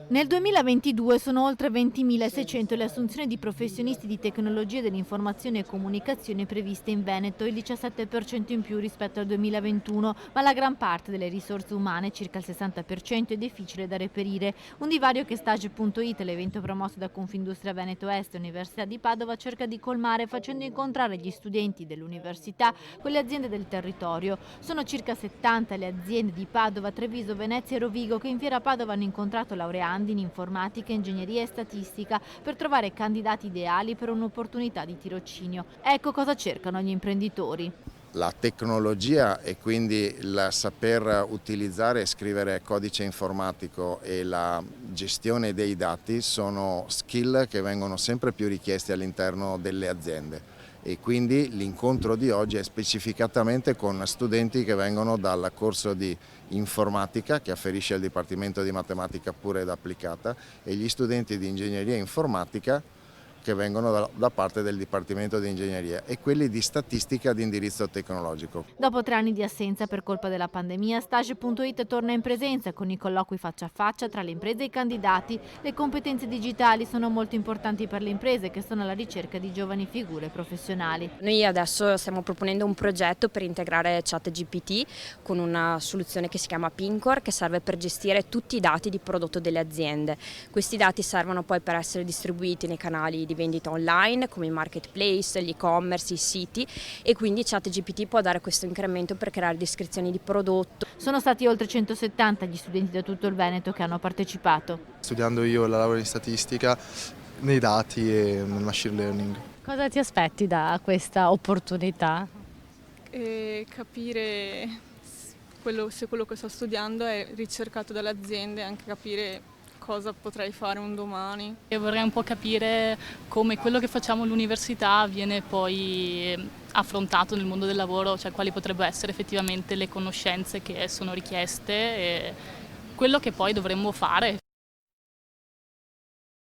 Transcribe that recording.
Nel 2022 sono oltre 20.600 le assunzioni di professionisti di tecnologie dell'informazione e comunicazione previste in Veneto, il 17% in più rispetto al 2021, ma la gran parte delle risorse umane, circa il 60%, è difficile da reperire. Un divario che Stage.it, l'evento promosso da Confindustria Veneto Est e Università di Padova, cerca di colmare facendo incontrare gli studenti dell'università con le aziende del territorio. Sono circa 70 le aziende di Padova, Treviso, Venezia e Rovigo che in Fiera Padova hanno incontrato laureandi in informatica, ingegneria e statistica per trovare candidati ideali per un'opportunità di tirocinio. Ecco cosa cercano gli imprenditori. La tecnologia e quindi il saper utilizzare e scrivere codice informatico e la gestione dei dati sono skill che vengono sempre più richiesti all'interno delle aziende e quindi l'incontro di oggi è specificatamente con studenti che vengono dal corso di informatica che afferisce al Dipartimento di Matematica pura ed applicata e gli studenti di ingegneria informatica che vengono da parte del Dipartimento di Ingegneria e quelli di statistica di indirizzo tecnologico. Dopo 3 anni di assenza per colpa della pandemia, Stage.it torna in presenza con i colloqui faccia a faccia tra le imprese e i candidati. Le competenze digitali sono molto importanti per le imprese che sono alla ricerca di giovani figure professionali. Noi adesso stiamo proponendo un progetto per integrare ChatGPT con una soluzione che si chiama Pincor, che serve per gestire tutti i dati di prodotto delle aziende. Questi dati servono poi per essere distribuiti nei canali di vendita online come i marketplace, gli e-commerce, i siti e quindi ChatGPT può dare questo incremento per creare descrizioni di prodotto. Sono stati oltre 170 gli studenti da tutto il Veneto che hanno partecipato. Studiando io la laurea in statistica, nei dati e nel machine learning. Cosa ti aspetti da questa opportunità? Capire se quello che sto studiando è ricercato dalle aziende, anche capire cosa potrei fare un domani. E vorrei un po' capire come quello che facciamo all'università viene poi affrontato nel mondo del lavoro, cioè quali potrebbero essere effettivamente le conoscenze che sono richieste e quello che poi dovremmo fare.